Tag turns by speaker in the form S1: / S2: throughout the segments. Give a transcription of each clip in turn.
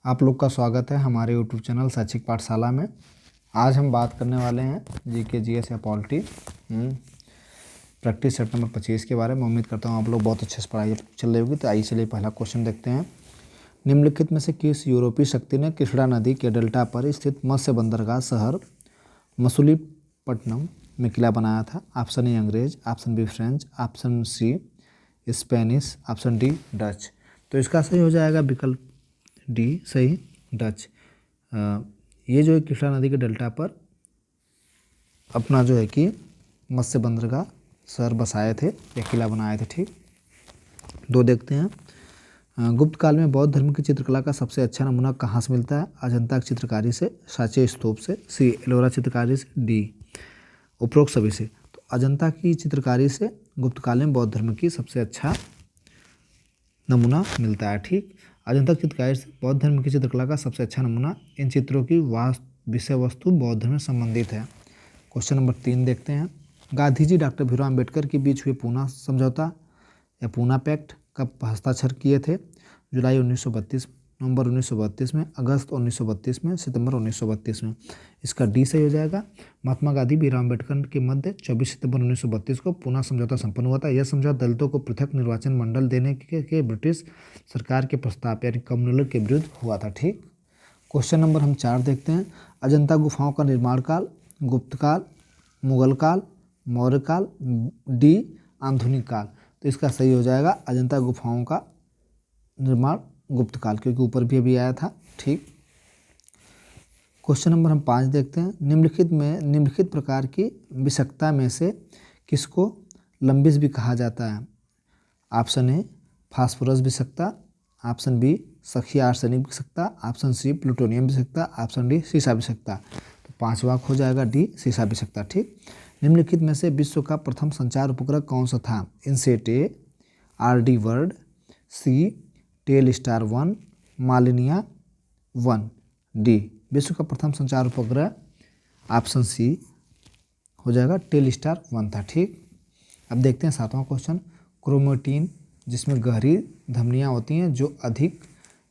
S1: आप लोग का स्वागत है हमारे यूट्यूब चैनल शैक्षिक पाठशाला में। आज हम बात करने वाले हैं जीके जीएस या पॉलिटी प्रैक्टिस सेट नंबर 25 के बारे में। उम्मीद करता हूँ आप लोग बहुत अच्छे से पढ़ाई चल रही होगी। तो आइए चलिए पहला क्वेश्चन देखते हैं। निम्नलिखित में से किस यूरोपीय शक्ति ने कृष्णा नदी के डेल्टा पर स्थित मत्स्य बंदरगाह शहर मसूलीपट्टनम में किला बनाया था? ऑप्शन ए अंग्रेज, option B French, option C Spanish, option D Dutch. तो इसका सही हो जाएगा विकल्प डी, सही, डच। ये जो है कृष्णा नदी के डेल्टा पर अपना जो है कि मत्स्य बंदरगाह शहर बसाए थे या किला बनाए थे। ठीक, दो देखते हैं। गुप्त काल में बौद्ध धर्म की चित्रकला का सबसे अच्छा नमूना कहाँ से मिलता है? अजंता की चित्रकारी से, सांची स्तूप से, सी एलोरा चित्रकारी से, डी उपरोक्त सभी से। तो अजंता की चित्रकारी से गुप्त काल में बौद्ध धर्म की सबसे अच्छा नमूना मिलता है। ठीक, अजंता की चित्रकारी से बौद्ध धर्म की चित्रकला का सबसे अच्छा नमूना। इन चित्रों की विषय वस्तु बौद्ध धर्म से संबंधित है। क्वेश्चन नंबर 3 देखते हैं। गांधी जी डॉक्टर भीमराव अम्बेडकर के बीच हुए पूना समझौता या पूना पैक्ट कब हस्ताक्षर किए थे? जुलाई 1932, नवंबर 1932 में, अगस्त 1932 में, सितंबर 1932 में। इसका डी सही हो जाएगा। महात्मा गांधी भीमराव अम्बेडकर के मध्य 24 सितंबर 1932 को पूना समझौता संपन्न हुआ था। यह समझौता दलितों को पृथक निर्वाचन मंडल देने के ब्रिटिश सरकार के प्रस्ताव यानी कम्युनल के विरुद्ध हुआ था। ठीक, क्वेश्चन नंबर हम 4 देखते हैं। अजंता गुफाओं का निर्माण काल? गुप्त काल, मुगल काल, मौर्य काल, डी आधुनिक काल। तो इसका सही हो जाएगा अजंता गुफाओं का निर्माण गुप्त काल, क्योंकि ऊपर भी अभी आया था। ठीक, क्वेश्चन नंबर हम 5 देखते हैं। निम्नलिखित प्रकार की विषक्ता में से किसको लंबिस भी कहा जाता है? ऑप्शन ए फास्फोरस विषक्ता, ऑप्शन बी सखी आर्सेनिक विषक्ता, ऑप्शन सी प्लूटोनियम विषक्ता, ऑप्शन डी सीसा विषक्ता। तो 5वां हो जाएगा डी सीसा विषक्ता। ठीक, निम्नलिखित में से विश्व का प्रथम संचार उपग्रह कौन सा था? इनसेट ए, आरडी वर्ड, सी टेल स्टार 1, मालिनिया 1, डी विश्व का प्रथम संचार उपग्रह ऑप्शन सी हो जाएगा टेल स्टार 1 था। ठीक, अब देखते हैं 7वां क्वेश्चन। क्रोमेटिन जिसमें गहरी धमनियाँ होती हैं जो अधिक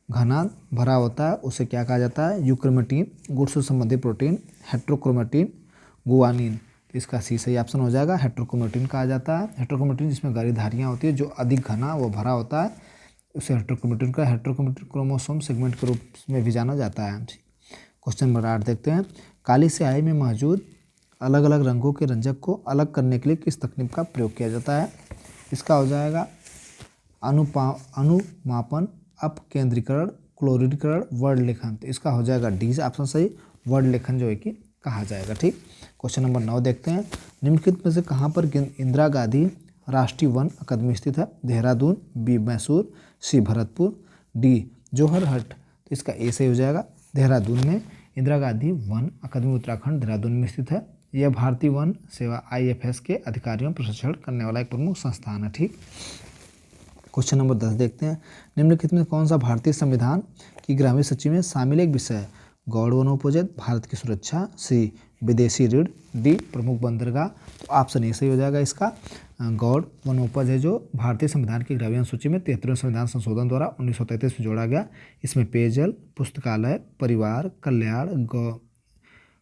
S1: घना भरा होता है उसे क्या कहा जाता है? यूक्रोमेटिन, गुड़ से संबंधित प्रोटीन, हेट्रोक्रोमेटिन, गुआनिन। इसका सी सही ऑप्शन हो जाएगा, हेट्रोक्रोमेटिन कहा जाता है। हेट्रोक्रोमेटिन जिसमें गहरी धारियाँ होती है जो अधिक घना वो भरा होता है उसे हेट्रोक्रोमेटिन क्रोमोसोम सेगमेंट के रूप में भी जाना जाता है। क्वेश्चन नंबर 8 देखते हैं। काली स्याही में मौजूद अलग अलग रंगों के रंजक को अलग करने के लिए किस तकनीक का प्रयोग किया जाता है? इसका हो जाएगा अनुमापन, अपकेंद्रीकरण, क्लोरीकरण, वर्ण लेखन। तो इसका हो जाएगा डी ऑप्शन सही, वर्ण लेखन जो है कि कहा जाएगा। ठीक, क्वेश्चन नंबर 9 देखते हैं। निम्नलिखित में से कहाँ पर इंदिरा गांधी राष्ट्रीय वन अकादमी स्थित है? देहरादून, बी मैसूर, सी भरतपुर, डी जोहरहट। तो इसका ए सही हो जाएगा। देहरादून में इंदिरा गांधी वन अकादमी उत्तराखंड देहरादून में स्थित है। यह भारतीय वन सेवा IFS के अधिकारियों प्रशिक्षण करने वाला एक प्रमुख संस्थान है। ठीक, क्वेश्चन नंबर 10 देखते हैं। निम्नलिखित में कौन सा भारतीय संविधान की ग्रामीण सूची में शामिल एक विषय है? गौड़ वनोपज, भारत की सुरक्षा, सी विदेशी ऋण, डी प्रमुख बंदरगाह। तो ऑप्शन ए सही हो जाएगा इसका। गौड़ वनोपज है जो भारतीय संविधान की ग्रामीण सूची में 73वें संविधान संशोधन द्वारा 1933 में जोड़ा गया। इसमें पेयजल, पुस्तकालय, परिवार कल्याण,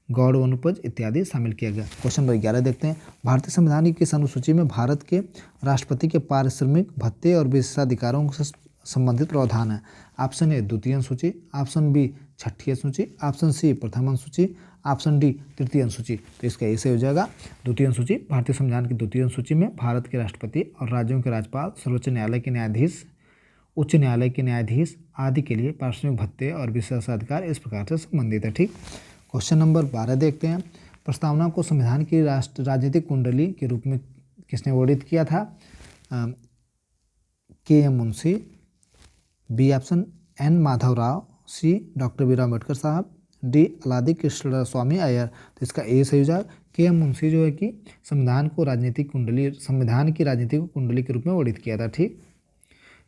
S1: गौड़ वनोपज इत्यादि शामिल किया गया। क्वेश्चन नंबर 11 देखते हैं। भारतीय संविधान की किस अनुसूची में भारत के राष्ट्रपति के पारिश्रमिक भत्ते और विशेषाधिकारों से संबंधित प्रावधान है? ऑप्शन ए द्वितीय अनुसूची, ऑप्शन बी छठी अनुसूची, ऑप्शन सी प्रथम अनुसूची, ऑप्शन डी तृतीय अनुसूची। तो इसका ए से हो जाएगा द्वितीय अनुसूची। भारतीय संविधान की द्वितीय अनुसूची में भारत के राष्ट्रपति और राज्यों के राज्यपाल, सर्वोच्च न्यायालय के न्यायाधीश, उच्च न्यायालय के न्यायाधीश आदि के लिए पारिश्रमिक भत्ते और विशेषाधिकार इस प्रकार से संबंधित है। ठीक, क्वेश्चन नंबर 12 देखते हैं। प्रस्तावना को संविधान की राजनीतिक कुंडली के रूप में किसने वर्णित किया था? KM Munshi, B option N Madhavrao, C doctor Bhimrao Ambedkar साहब, डी अलादी कृष्ण स्वामी अय्यर। तो इसका ए सही हो जाएगा। KM मुंशी जो है कि संविधान की राजनीतिक कुंडली के रूप में वर्णित किया था। ठीक,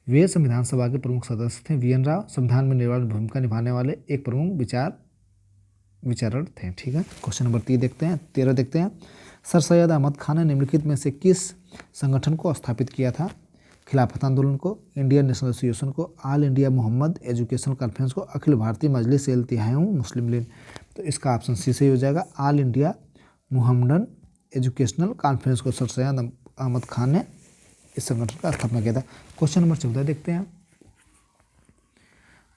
S1: वे संविधान सभा के प्रमुख सदस्य थे। VN राव संविधान में निर्णायक भूमिका निभाने वाले एक प्रमुख विचारक थे। ठीक है, क्वेश्चन नंबर 13 देखते हैं। सर सैयद अहमद खान ने निम्नलिखित में से किस संगठन को स्थापित किया था? खिलाफत आंदोलन को, इंडियन नेशनल एसोसिएशन को, all India Mohammad education conference को, अखिल भारतीय मजलिस इत्तेहाद मुस्लिम लीग। तो इसका ऑप्शन सी सही हो जाएगा, all India Mohammedan educational conference को सर सैयद अहमद खान ने इस संगठन का स्थापना किया था। क्वेश्चन नंबर 14 देखते हैं।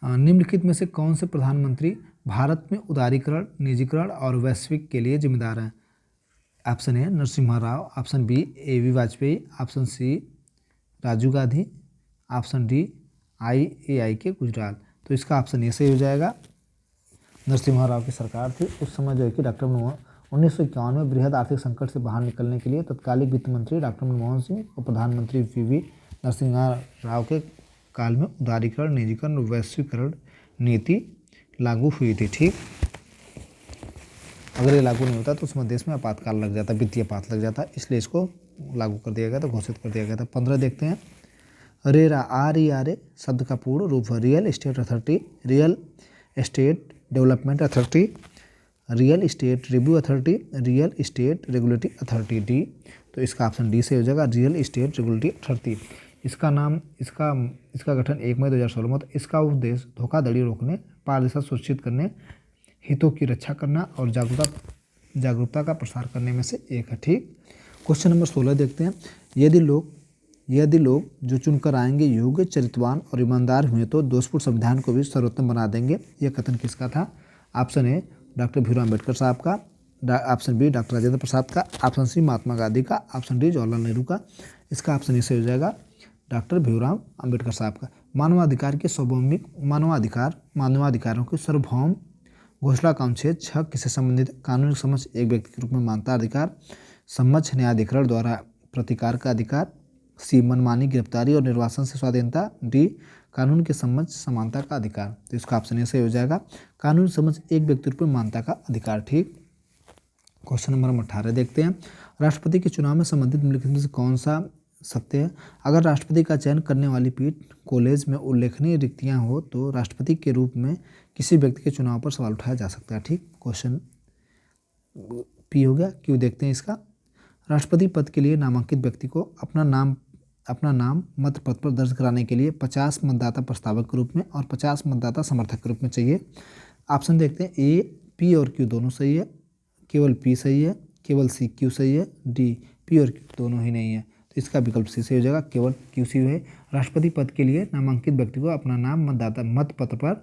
S1: निम्नलिखित में से कौन से प्रधानमंत्री भारत में उदारीकरण, निजीकरण और वैश्विक के लिए जिम्मेदार हैं? Option A Narasimha Rao, option B A V. Vajpayee, option C Rajiv Gandhi, option D IAI K Gujral. तो इसका ऑप्शन ए सही हो जाएगा। नरसिम्हा राव की सरकार थी उस समय जो है कि डॉक्टर 1951 में बृहद आर्थिक संकट से बाहर निकलने के लिए तत्कालीन वित्त मंत्री डॉक्टर मनमोहन सिंह और प्रधानमंत्री PV नरसिम्हा राव के काल में उदारीकरण, निजीकरण और वैश्वीकरण नीति लागू हुई थी। ठीक, अगर ये लागू नहीं होता तो उसमें देश में आपातकाल लग जाता, वित्तीय आपात लग जाता, इसलिए इसको लागू कर दिया गया था, घोषित कर दिया गया था। 15 देखते हैं। रेरा RERA शब्द का पूर्ण रूप है real estate authority, real estate development authority, real estate review authority, real estate regulatory authority D. तो इसका ऑप्शन डी से हो जाएगा, रियल एस्टेट रेगुलेटरी अथॉरिटी। इसका गठन 1 मई 2016 में। इसका उद्देश्य धोखाधड़ी रोकने, पारदर्शिता सुनिश्चित करने, हितों की रक्षा करना और जागरूकता का प्रसार करने में से एक है। ठीक, क्वेश्चन नंबर 16 देखते हैं। यदि लोग जो चुनकर आएंगे योग्य, चरित्रवान और ईमानदार हुए तो दोषपूर्ण संविधान को भी सर्वोत्तम बना देंगे। यह कथन किसका था? ऑप्शन ए डॉक्टर भीमराव अम्बेडकर साहब का, option B doctor Rajendra Prasad का, ऑप्शन सी महात्मा गांधी का, ऑप्शन डी जवाहरलाल नेहरू का। इसका ऑप्शन ए से हो जाएगा डॉक्टर भीमराव अम्बेडकर साहब का। मानवाधिकार के सार्वभौमिक मानवाधिकारों के सार्वभौम घोषणा का अनुच्छेद 6 किससे संबंधित? कानूनी समझ एक व्यक्ति के रूप में मानता अधिकार, समझ न्यायाधिकरण द्वारा प्रतिकार का अधिकार, सी मनमानी, गिरफ्तारी और निर्वासन से स्वाधीनता, डी कानून के समझ समानता का अधिकार। तो इसका ऑप्शन ए से हो जाएगा, कानूनी समझ एक व्यक्ति रूप में मानता का अधिकार। ठीक, क्वेश्चन नंबर 18 देखते हैं। राष्ट्रपति के चुनाव में संबंधित निम्नलिखित में से कौन सा सत्य है? अगर राष्ट्रपति का चयन करने वाली पीठ कॉलेज में उल्लेखनीय रिक्तियां हो तो राष्ट्रपति के रूप में किसी व्यक्ति के चुनाव पर सवाल उठाया जा सकता है। ठीक, क्वेश्चन पी हो गया। क्यों देखते हैं इसका। राष्ट्रपति पद के लिए नामांकित व्यक्ति को अपना नाम मत पत्र पर दर्ज कराने के लिए 50 मतदाता प्रस्तावक के रूप में और 50 मतदाता समर्थक के रूप में चाहिए। ऑप्शन देखते हैं। ए पी और क्यू दोनों सही है, केवल पी सही है, केवल सी क्यू सही है, डी पी और क्यू दोनों ही नहीं है। तो इसका विकल्प सी सही हो जाएगा, केवल क्यू सी है। राष्ट्रपति पद के लिए नामांकित व्यक्ति को अपना नाम मतदाता मत पत्र पर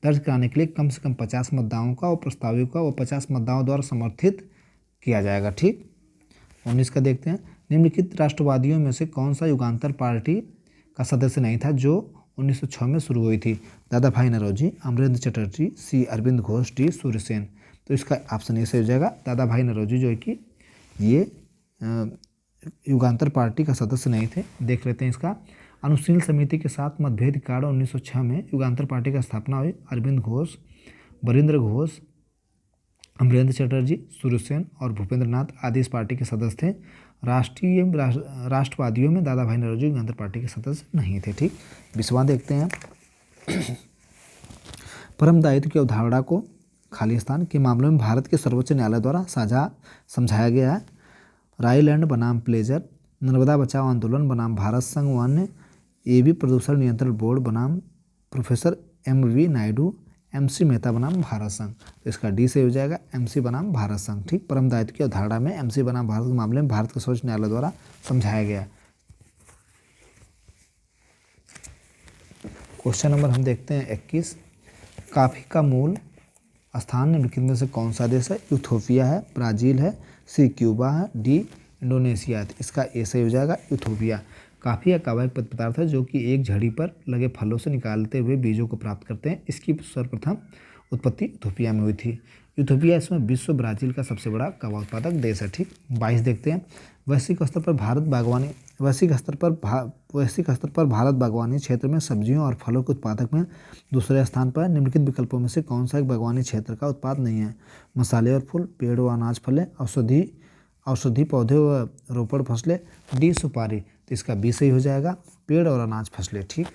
S1: दर्ज कराने के लिए कम से कम 50 मतदाताओं का और प्रस्तावित का वो 50 मतदाताओं द्वारा समर्थित किया जाएगा। ठीक, 19 का देखते हैं। निम्नलिखित राष्ट्रवादियों में से कौन सा युगांतर पार्टी का सदस्य नहीं था जो 1906 में शुरू हुई थी? दादा भाई नौरोजी, अमरेंद्र चटर्जी, सी अरविंद घोष, डी सूर्यसेन। तो इसका ऑप्शन ए से हो जाएगा, दादा भाई नौरोजी जो है कि ये युगांतर पार्टी का सदस्य नहीं थे। देख लेते हैं इसका। अनुशील समिति के साथ मतभेद के कारण 1906 में युगांतर पार्टी का स्थापना हुई। अरविंद घोष, बरिंद्र घोष, अमरेंद्र चटर्जी, सूर्यसेन और भूपेंद्र नाथ आदि इस पार्टी के सदस्य थे। राष्ट्रवादियों में दादा भाई नौरोजी युगांतर पार्टी के सदस्य नहीं थे। ठीक, 20वां देखते हैं। परम दायित्व की अवधारणा को खाली स्थान के मामले में भारत के सर्वोच्च न्यायालय द्वारा साझा समझाया गया है। रायलैंड बनाम प्लेजर, नर्मदा बचाओ आंदोलन बनाम भारत संघ वन, AB प्रदूषण नियंत्रण बोर्ड बनाम professor MV Naidu, MC Mehta बनाम भारत संघ। तो इसका डी से हो जाएगा, MC बनाम भारत संघ। ठीक, परम दायित्व की अवधारणा में MC बनाम भारत के मामले में भारत के सर्वोच्च न्यायालय द्वारा समझाया गया। क्वेश्चन नंबर हम देखते हैं 21। कॉफी का मूल स्थान निम्नलिखित में से कौन सा देश है? इथोपिया है, ब्राज़ील है, सी क्यूबा है, डी इंडोनेशिया है। इसका ए सही हो जाएगा, इथोपिया। कॉफी एक अवैध पदार्थ है जो कि एक झड़ी पर लगे फलों से निकालते हुए बीजों को प्राप्त करते हैं। इसकी सर्वप्रथम उत्पत्ति इथोपिया में हुई थी। इथोपिया इसमें विश्व ब्राज़ील का सबसे बड़ा कॉफी उत्पादक देश है। ठीक, 22 देखते हैं। वैश्विक स्तर पर भारत बागवानी क्षेत्र में सब्जियों और फलों के उत्पादक में दूसरे स्थान पर। निम्नलिखित विकल्पों में से कौन सा एक बागवानी क्षेत्र का उत्पाद नहीं है? मसाले और फूल, पेड़ व अनाज फलें, औषधि पौधे व रोपण फसलें, डी सुपारी। तो इसका बी सही हो जाएगा, पेड़ और अनाज फसलें। ठीक,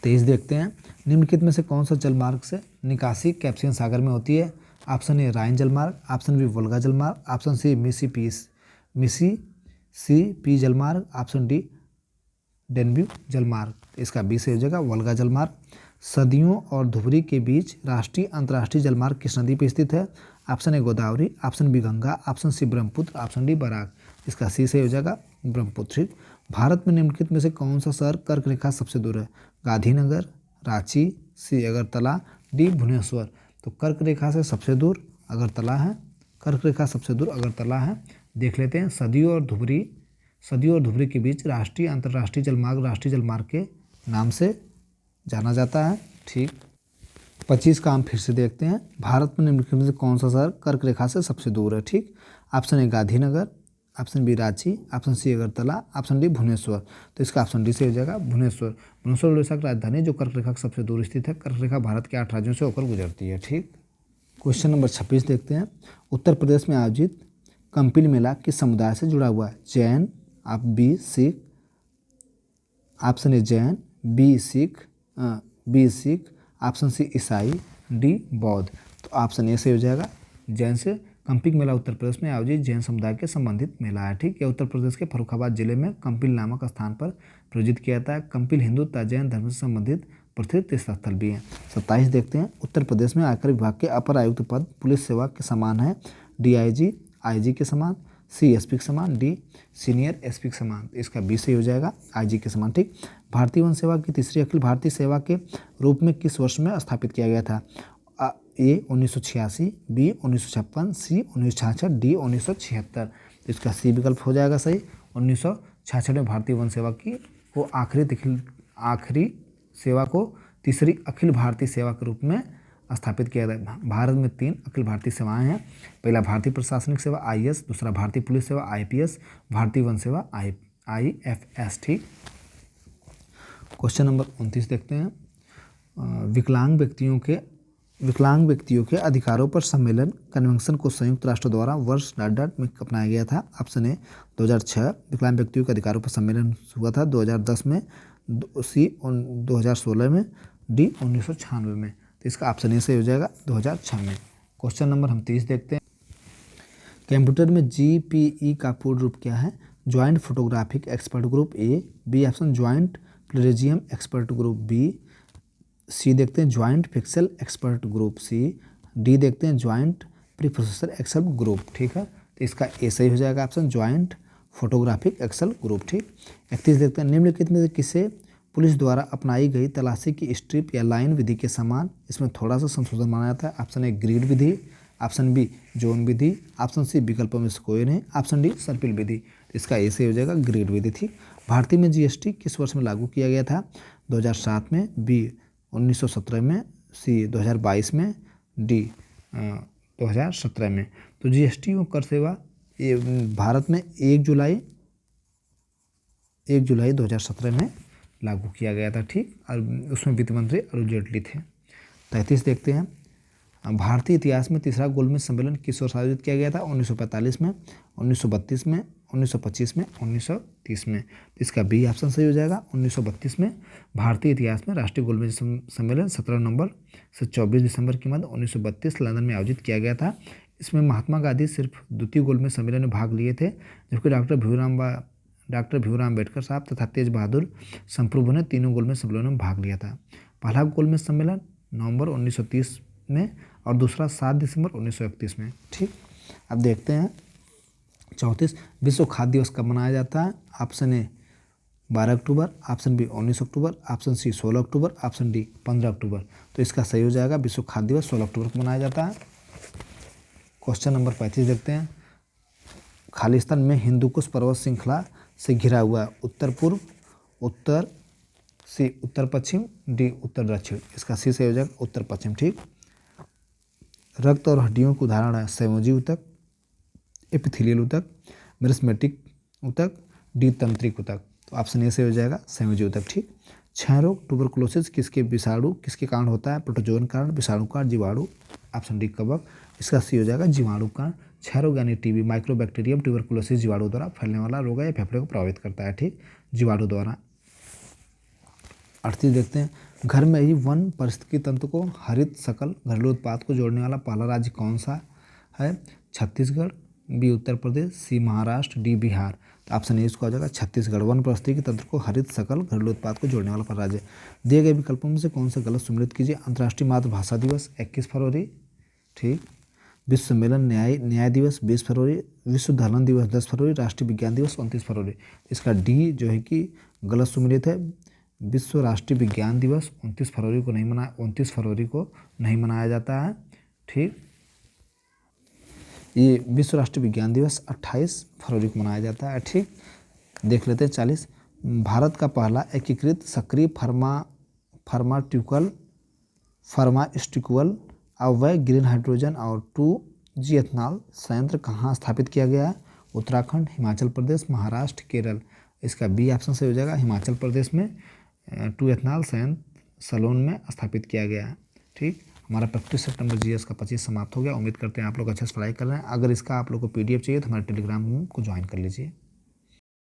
S1: 23 देखते हैं। निम्नलिखित में से कौन सा जलमार्ग से निकासी कैस्पियन सागर में होती है? ऑप्शन ए राइन जलमार्ग, ऑप्शन बी वोल्गा जलमार्ग, ऑप्शन सी मिसिसिपी जलमार्ग, ऑप्शन डी डेन्यू जलमार्ग, इसका बी सही हो जाएगा वोल्गा जलमार्ग। सदियों और धुबरी के बीच राष्ट्रीय अंतर्राष्ट्रीय जलमार्ग किस नदी पर स्थित है? Option A Godavari, option B Ganga, option C Brahmaputra, option D Barak, इसका सी सही हो जाएगा ब्रह्मपुत्र। भारत में निम्नलिखित में से कौन सा शहर कर्क रेखा सबसे दूर है? गांधीनगर, रांची, सी अगरतला, डी भुवनेश्वर। तो कर्क रेखा से सबसे दूर अगरतला है, कर्क रेखा सबसे दूर अगरतला है। देख लेते हैं। सदियों और धुबरी के बीच राष्ट्रीय अंतर्राष्ट्रीय जलमार्ग के नाम से जाना जाता है। ठीक। 25 का हम फिर से देखते हैं। भारत में निम्नलिखित में से कौन सा शहर कर्क रेखा से सबसे दूर है? ठीक। Option A Gandhinagar, option B Ranchi, option C Agartala, option D Bhubaneswar. तो इसका ऑप्शन डी से हो जाएगा भुवनेश्वर। भुवनेश्वर उड़ीसा की राजधानी जो कर्क रेखा सबसे दूर स्थित है। कर्क रेखा भारत के 8 राज्यों से होकर गुजरती है। ठीक। क्वेश्चन नंबर 26 देखते हैं। उत्तर प्रदेश में आयोजित कंपिल मेला किस समुदाय से जुड़ा हुआ है? जैन, आप B Sikh, option A Jain, B Sikh, option C ईसाई, डी बौद्ध। तो ऑप्शन ए से हो जाएगा जैन से। कंपिल मेला उत्तर प्रदेश में आयोजित जैन समुदाय के संबंधित मेला है। ठीक। यह उत्तर प्रदेश के फर्रुखाबाद जिले में कंपिल नामक स्थान पर आयोजित किया जाता है। कंपिल हिंदू तथा जैन धर्म से संबंधित प्रसिद्ध तीर्थस्थल भी है। 27 देखते हैं। उत्तर प्रदेश में आयकर विभाग के अपर आयुक्त पद पुलिस सेवा के समान है। डीआईजी आईजी के समान, सी एसपी के समान, डी सीनियर एसपी के समान। इसका बी सही हो जाएगा आईजी के समान। ठीक। भारतीय वन सेवा की तीसरी अखिल भारतीय सेवा के रूप में किस वर्ष में स्थापित किया गया था? ए 1986, बी 1956, सी 1966, डी 1976। इसका सी विकल्प हो जाएगा सही। 1966 में भारतीय वन सेवा की को आखिरी सेवा को तीसरी अखिल भारतीय सेवा के रूप में स्थापित किया गया। भारत में 3 अखिल भारतीय सेवाएं हैं। पहला भारतीय प्रशासनिक सेवा आईएएस, दूसरा भारतीय पुलिस सेवा आईपीएस, भारतीय वन सेवा आईएफएस। ठीक। क्वेश्चन नंबर 29 देखते हैं। विकलांग व्यक्तियों के अधिकारों पर सम्मेलन कन्वेंशन को संयुक्त राष्ट्र द्वारा वर्ष ... में अपनाया गया था। ऑप्शन ए 2006 विकलांग व्यक्तियों के अधिकारों पर सम्मेलन हुआ था, 2010 में, सी 2016 में, डी 1996 में। तो इसका ऑप्शन ए से हो जाएगा 2006 में। क्वेश्चन नंबर हम 30 देखते हैं। कंप्यूटर में जीपीई का पूर्ण रूप क्या है? Joint photographic expert group A, B option joint plagiarism expert group B, C देखते हैं joint pixel expert group C, D देखते हैं joint pre processor expert group. ठीक है। तो इसका ए सही हो जाएगा option joint photographic excel group. ठीक। 31 देखते हैं। निम्नलिखित में से किसे पुलिस द्वारा अपनाई गई तलाशी की स्ट्रिप या लाइन विधि के समान इसमें थोड़ा सा संशोधन माना जाता है? ऑप्शन ए ग्रिड विधि, ऑप्शन बी जोन विधि, ऑप्शन सी विकल्पों में से कोई नहीं, ऑप्शन डी सर्पिल विधि। इसका ए से हो जाएगा ग्रिड विधि। ठीक। भारतीय में जीएसटी किस वर्ष में लागू किया गया था? 2007 में, बी 1917 में, सी 2022 में, डी 2017 में। तो जीएसटी और कर सेवा ये भारत में 1 जुलाई 2017 में लागू किया गया था। ठीक। और उसमें वित्त मंत्री अरुण जेटली थे। 33 देखते हैं। भारतीय इतिहास में तीसरा गोलमेज सम्मेलन किस वर्ष आयोजित किया गया था? 1945 में, 1932 में, 1925 में, 1930 में। इसका बी ऑप्शन सही हो जाएगा 1932 में। भारतीय इतिहास में राष्ट्रीय गोलमेज सम्मेलन 17 नवंबर से 24 दिसंबर के मध्य 1932 लंदन में आयोजित किया गया था। इसमें महात्मा गांधी सिर्फ द्वितीय गोलमेज सम्मेलन में भाग लिए थे, जबकि डॉक्टर भीमराव अम्बेडकर साहब तथा तेज बहादुर संप्रभु ने तीनों गोलमेज सम्मेलनों में भाग लिया था। पहला गोलमेज सम्मेलन नवंबर 1930 में और दूसरा 7 दिसंबर 1931 में। ठीक। अब देखते हैं 34 विश्व खाद्य दिवस कब मनाया जाता है? Option A 12 October, option B 19 October, option C 16 October, option D 15 October. तो इसका सही हो जाएगा विश्व खाद्य दिवस 16 अक्टूबर को मनाया जाता है। क्वेश्चन नंबर 35 देखते हैं। खालिस्तान में हिंदुकुश पर्वत श्रृंखला से घिरा हुआ है? उत्तर पूर्व, उत्तर, सी उत्तर पश्चिम, डी उत्तर दक्षिण। इसका सी से हो जाएगा उत्तर पश्चिम। ठीक। रक्त और हड्डियों के उदाहरण है संयोजी ऊतक, एपिथेलियल ऊतक, मेरिस्मेटिक ऊतक, डी तंत्रिक ऊतक। तो ऑप्शन ए से हो जाएगा संयोजी ऊतक। ठीक। क्षय रोग ट्यूबरकुलोसिस किसके कारण होता है? प्रोटोजोन कारण, विषाणु कारण, जीवाणु, ऑप्शन डी कवक। इसका सी हो जाएगा जीवाणु कारण। क्षय रोग यानी टीबी माइक्रोबैक्टीरियम ट्यूबरकुलोसिस जीवाणु द्वारा फैलने वाला रोग है, या फेफड़े को प्रभावित करता है। ठीक। जीवाणु द्वारा। 38 देखते हैं। घर में ही वन पारिस्थितिकी तंत्र को हरित सकल घरेलू उत्पाद को जोड़ने वाला पहला राज्य कौन सा है? छत्तीसगढ़, बी उत्तर प्रदेश, सी महाराष्ट्र, डी बिहार। तो ऑप्शन ए इसको आ जाएगा छत्तीसगढ़। वन पारिस्थितिकी तंत्र को हरित सकल घरेलू उत्पाद को जोड़ने वाला पहला राज्य। दिए गए विकल्पों में से कौन सा गलत सम्मिलित कीजिए। अंतर्राष्ट्रीय मातृभाषा दिवस 21 फरवरी, ठीक। विश्व सम्मेलन न्याय दिवस 20 फरवरी, विश्व दलहन दिवस 10 फरवरी, राष्ट्रीय विज्ञान दिवस 29 फरवरी। इसका डी जो है कि गलत सम्मिलित है। विश्व राष्ट्रीय विज्ञान दिवस 29 फरवरी को नहीं मनाया जाता है, ठीक। ये विश्व राष्ट्रीय विज्ञान दिवस 28 फरवरी को मनाया जाता है, ठीक। देख लेते हैं 40। भारत का पहला एकीकृत सक्रिय फार्मास्यूटिकल अवयव ग्रीन हाइड्रोजन और 2G एथनॉल संयंत्र कहाँ स्थापित किया गया है। उत्तराखंड, हिमाचल प्रदेश, महाराष्ट्र, केरल। इसका बी ऑप्शन से हो जाएगा हिमाचल प्रदेश में 2 एथनॉल संयंत्र सलोन में स्थापित किया गया है, ठीक। हमारा 25 सितंबर GS का 25 समाप्त हो गया। उम्मीद करते हैं आप लोग अच्छे से पढ़ाई कर रहे हैं। अगर इसका आप लोग को PDF चाहिए तो हमारे टेलीग्राम को ज्वाइन कर लीजिए।